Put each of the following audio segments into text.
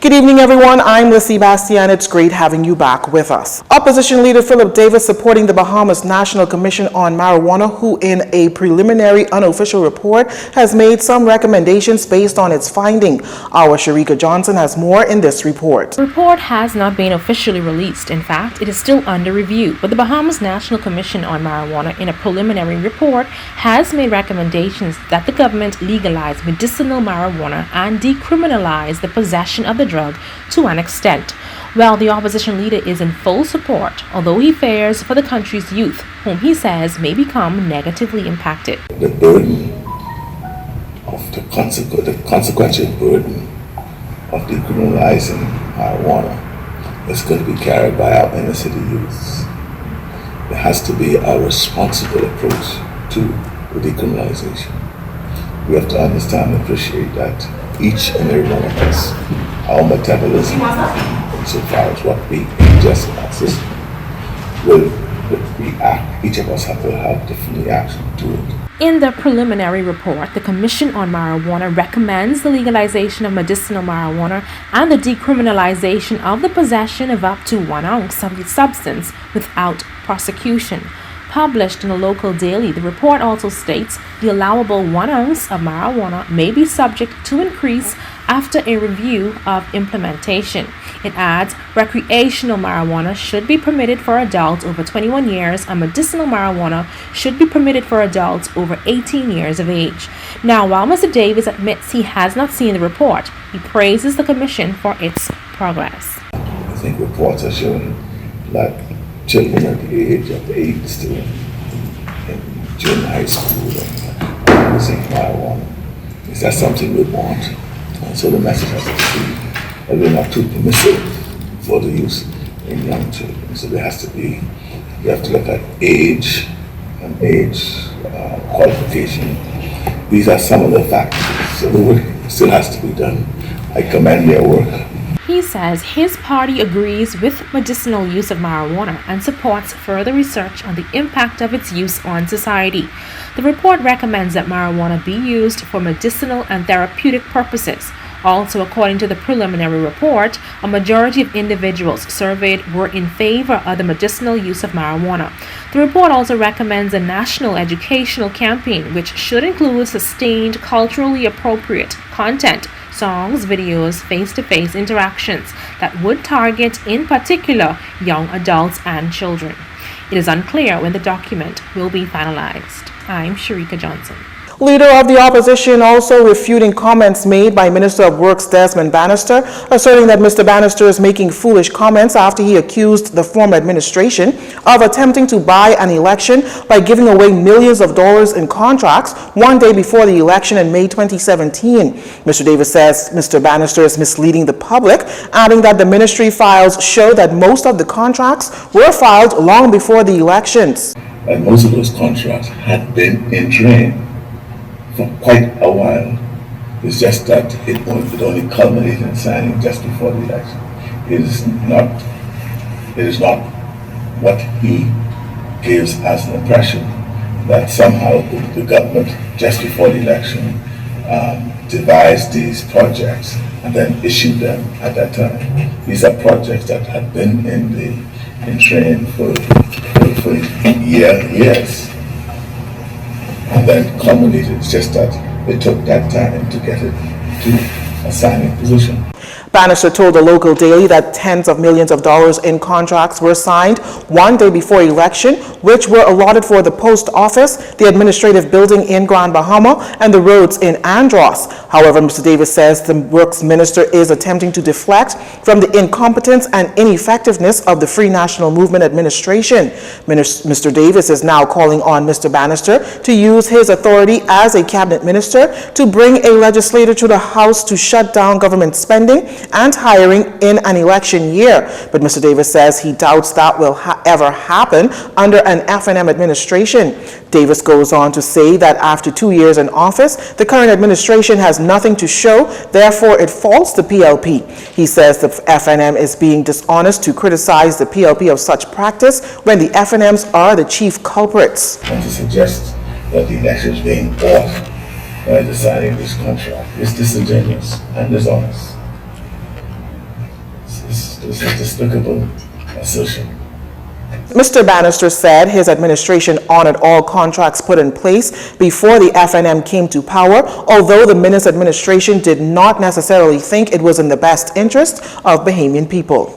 Good evening, everyone. I'm Lissy Bastian. It's great having you back with us. Opposition leader Philip Davis supporting the Bahamas National Commission on Marijuana, who in a preliminary unofficial report has made some recommendations based on its finding. Our Sharika Johnson has more in this report. The report has not been officially released. In fact, it is still under review. But the Bahamas National Commission on Marijuana in a preliminary report has made recommendations that the government legalize medicinal marijuana and decriminalize the possession of the drug to an extent. Well, the opposition leader is in full support, although he fears for the country's youth, whom he says may become negatively impacted. The burden of the consequential burden of decriminalizing marijuana is going to be carried by our inner city youths. There has to be a responsible approach to the decriminalization. We have to understand and appreciate that each and every one of us, our metabolism, insofar as what we ingest in our system, will react. Each of us will have different reaction to it. In the preliminary report, the Commission on Marijuana recommends the legalization of medicinal marijuana and the decriminalization of the possession of up to 1 ounce of the substance without prosecution. Published in a local daily, the report also states the allowable 1 ounce of marijuana may be subject to increase after a review of implementation. It adds recreational marijuana should be permitted for adults over 21 years and medicinal marijuana should be permitted for adults over 18 years of age. Now, while Mr. Davis admits he has not seen the report, he praises the Commission for its progress. I think reports are showing that children at the age of 8 still in junior high school and using marijuana. Is that something we want? And so the message has to be that we're not too permissive for the use in young children. So there has to be, we have to look at age and qualification. These are some of the factors. So the work still has to be done. I commend their work. He says his party agrees with medicinal use of marijuana and supports further research on the impact of its use on society. The report recommends that marijuana be used for medicinal and therapeutic purposes. Also, according to the preliminary report, a majority of individuals surveyed were in favor of the medicinal use of marijuana. The report also recommends a national educational campaign which should include sustained culturally appropriate content, songs, videos, face-to-face interactions that would target, in particular, young adults and children. It is unclear when the document will be finalized. I'm Sharika Johnson. Leader of the opposition also refuting comments made by Minister of Works Desmond Bannister, asserting that Mr. Bannister is making foolish comments after he accused the former administration of attempting to buy an election by giving away millions of dollars in contracts one day before the election in May 2017. Mr. Davis says Mr. Bannister is misleading the public, adding that the ministry files show that most of the contracts were filed long before the elections. And most of those contracts had been in train for quite a while. It's just that it only culminated in signing just before the election. It is not what he gives as an impression that somehow the government just before the election devised these projects and then issued them at that time. These are projects that had been in train for years. And then culminated. It's just that it took that time to get it to a signing position. Bannister told the local daily that tens of millions of dollars in contracts were signed one day before election, which were allotted for the post office, the administrative building in Grand Bahama, and the roads in Andros. However, Mr. Davis says the works minister is attempting to deflect from the incompetence and ineffectiveness of the Free National Movement administration. Mr. Davis is now calling on Mr. Bannister to use his authority as a cabinet minister to bring a legislator to the House to shut down government spending and hiring in an election year. But Mr. Davis says he doubts that will ever happen under an FNM administration. Davis goes on to say that after 2 years in office, the current administration has nothing to show, therefore it faults the PLP. He says the FNM is being dishonest to criticize the PLP of such practice when the FNMs are the chief culprits. And to suggest that the election is being bought by deciding this contract is disingenuous and dishonest. This is a despicable assertion. Mr. Bannister said his administration honored all contracts put in place before the FNM came to power, although the Minnis administration did not necessarily think it was in the best interest of Bahamian people.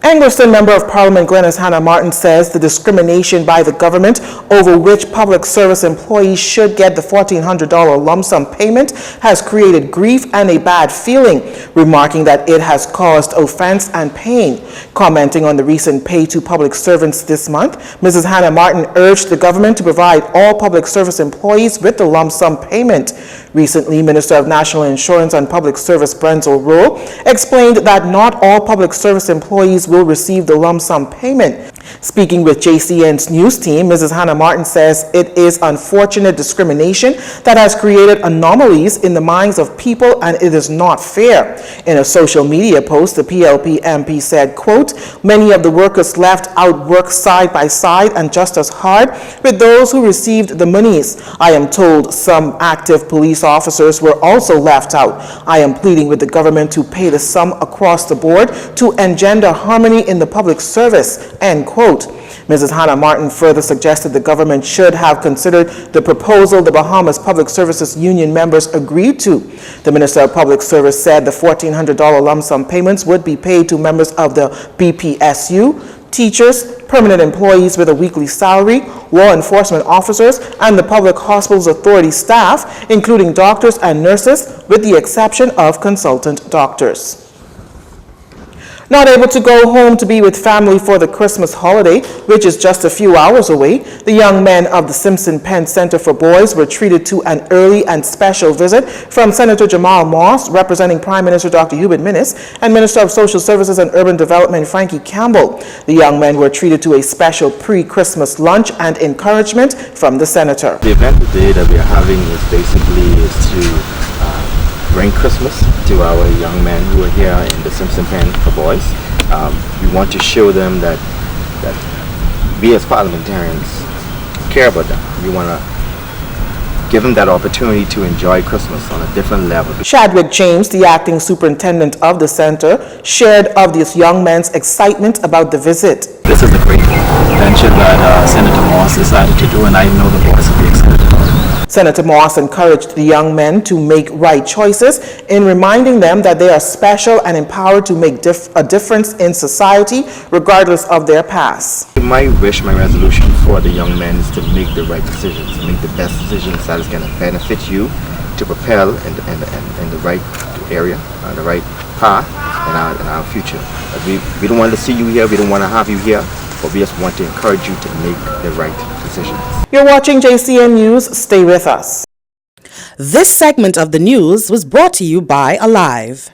Angleston Member of Parliament Glenys Hannah Martin says the discrimination by the government over which public service employees should get the $1,400 lump sum payment has created grief and a bad feeling, remarking that it has caused offense and pain. Commenting on the recent pay to public servants this month, Mrs. Hannah Martin urged the government to provide all public service employees with the lump sum payment. Recently, Minister of National Insurance and Public Service Brenzel Rowe explained that not all public service employees will receive the lump sum payment. Speaking with Jcntvnews team, Mrs. Hannah Martin says it is unfortunate discrimination that has created anomalies in the minds of people and it is not fair. In a social media post, the PLP MP said, quote, "Many of the workers left out work side by side and just as hard with those who received the monies. I am told some active police officers were also left out. I am pleading with the government to pay the sum across the board to engender harmony in the public service," end quote. Mrs. Hannah Martin further suggested the government should have considered the proposal the Bahamas Public Services Union members agreed to. The Minister of Public Service said the $1,400 lump sum payments would be paid to members of the BPSU, teachers, permanent employees with a weekly salary, law enforcement officers, and the Public Hospitals Authority staff, including doctors and nurses, with the exception of consultant doctors. Not able to go home to be with family for the Christmas holiday, which is just a few hours away, the young men of the Simpson Penn Center for Boys were treated to an early and special visit from Senator Jamal Moss, representing Prime Minister Dr. Hubert Minnis, and Minister of Social Services and Urban Development Frankie Campbell. The young men were treated to a special pre-Christmas lunch and encouragement from the senator. The event today that we are having is basically to bring Christmas to our young men who are here in the Simpson Pen for Boys. We want to show them that we as parliamentarians care about them. We want to give them that opportunity to enjoy Christmas on a different level. Chadwick James, the acting superintendent of the center, shared of these young men's excitement about the visit. This is a great venture that Senator Moss decided to do, and I know the boys will be excited about it. Senator Moss encouraged the young men to make right choices in reminding them that they are special and empowered to make a difference in society regardless of their past. My wish, my resolution for the young men is to make the right decisions, make the best decisions that is going to benefit you, to propel in the right area, the right path in our future. We don't want to see you here, we don't want to have you here, but we just want to encourage you to make the right decisions. You're watching JCN News. Stay with us. This segment of the news was brought to you by Alive.